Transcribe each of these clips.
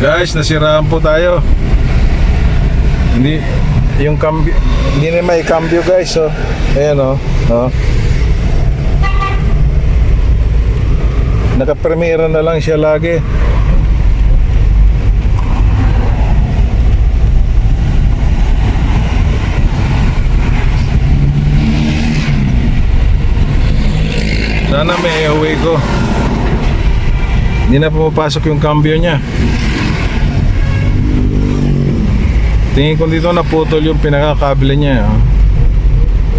Guys, nasiraan po tayo. Hindi yung cambio, hindi na may cambio guys, oh. Ayan oh. Oh. Naka-premiere na lang siya lagi. Sana may away ko. Hindi na pumapasok yung cambio niya. Tingin ko dito naputol yung pinakakabile niya, oh.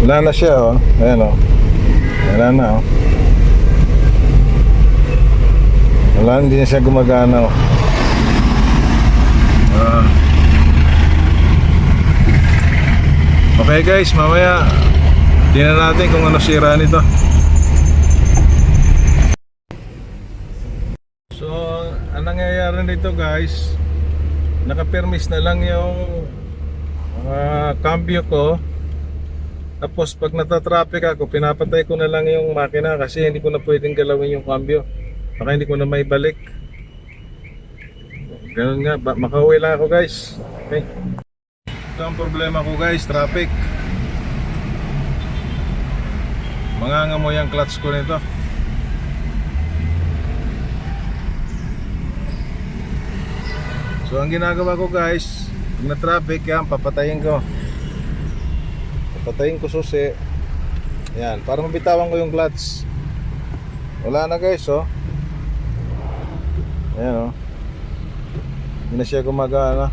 Wala na siya, oh. Ayan, oh. Wala na, oh. Wala, hindi na siya gumagana, oh. Okay guys, mamaya tingnan natin kung ano sira nito. So, ang nangyayari nito guys, naka-permis na lang yung cambio ko. Tapos pag natatraffic ako, pinapatay ko na lang yung makina kasi hindi ko na pwedeng galawin yung cambio. Baka hindi ko na may balik. Ganun nga, makauwi lang ako guys. Okay. Ito ang problema ko guys, traffic. Mangangamoy ang clutch ko nito. So ang ginagawa ko guys, pag na-traffic yan, papatayin ko susi. Yan, para mabitawan ko yung clutch. Wala na guys, oh. Ayan, oh. Hindi na siya gumagana.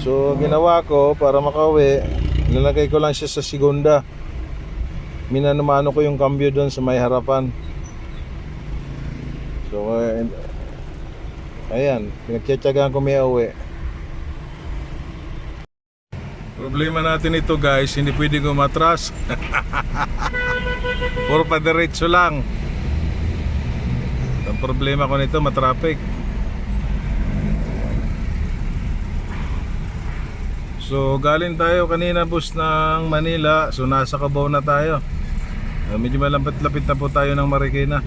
So ginawa ko para makauwi, nilalagay ko lang siya sa segunda. Minanumano ko yung cambio doon sa may harapan. So ayan, pinagtsatsagaan ko may uwi. Problema natin ito guys, hindi pwedeng umatras. Puro pa diretso lang. Ang problema ko nito, matraffic. So galing tayo kanina bus ng Manila. So nasa Cubao na tayo. Medyo malapit-lapit na po tayo ng Marikina.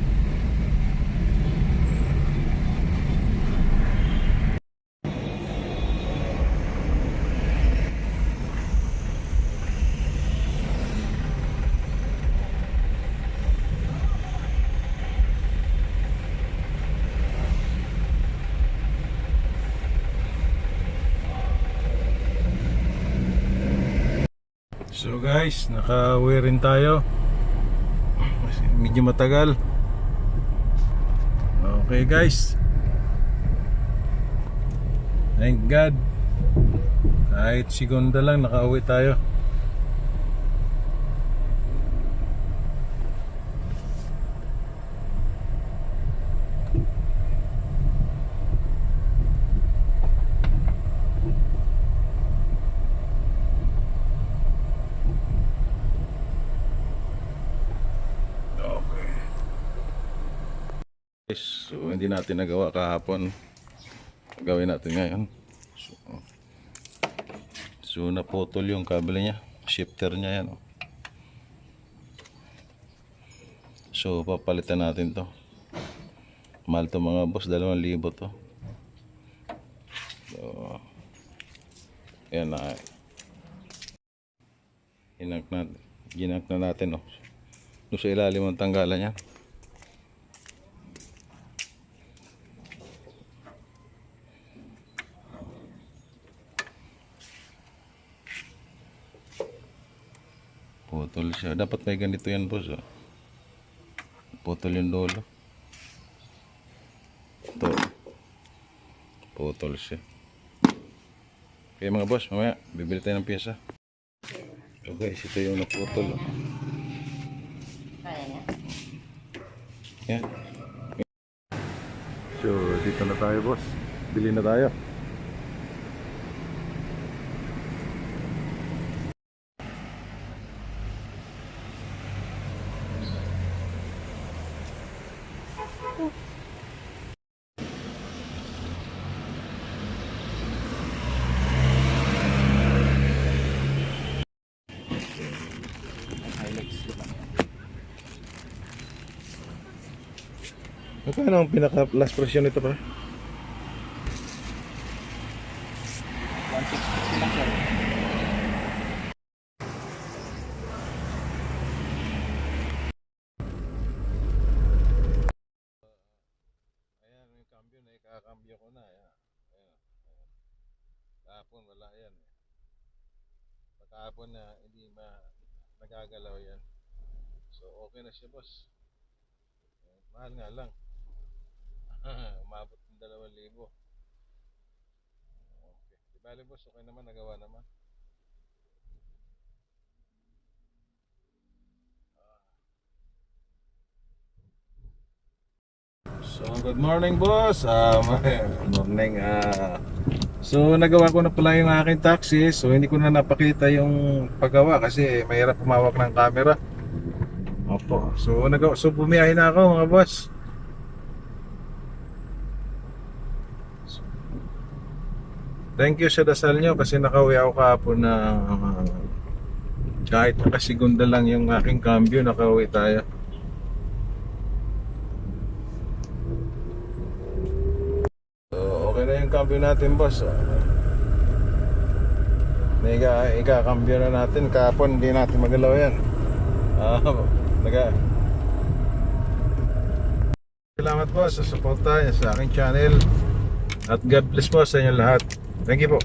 So guys, naka-uwi rin tayo. Medyo matagal. Okay guys, thank God, kahit segunda lang naka-uwi tayo. So hindi natin nagawa kahapon, gawin natin ngayon. So naputol yung kable niya, shifter niya yan, oh. So papalitan natin to. Mahal to mga boss, 2,000 to. So yan na, ginak na natin, oh. Doon sa ilalim ang tanggalan niya. Putol siya. Dapat may ganito yan boss, oh. Putol yung dulo. Ito. Putol siya. Okay mga boss, mamaya bibili tayo ng pyesa. So guys, ito yung naputol, oh. Yan. So dito na tayo boss. Bili na tayo. Magkano ang pinaka last presyo nito pa? 160 lang sir. Ayan, yung cambio na ikakambyo ko na. Ayan. Ayan. Ayan. Kahapon wala yan. Kahapon na hindi nagagalaw yan. So okay na siya boss. Mahal nga lang. Umabot ng 2,000. Okay. Di bali boss, okay naman, nagawa naman. So good morning boss. Morning. So nagawa ko na pala yung aking taxi. So hindi ko na napakita yung paggawa kasi mahirap humawak ng camera. Opo. So bumiyahe na ako mga boss. Thank you sa dasal nyo kasi nakauwi ako kahapon na kahit nakasigunda lang yung aking cambio, nakauwi tayo. So okay na yung cambio natin boss. Ika-cambio na natin. Kahapon hindi natin magalaw yan. Salamat po sa suporta sa aking channel. At God bless po sa inyo lahat. Thank you po.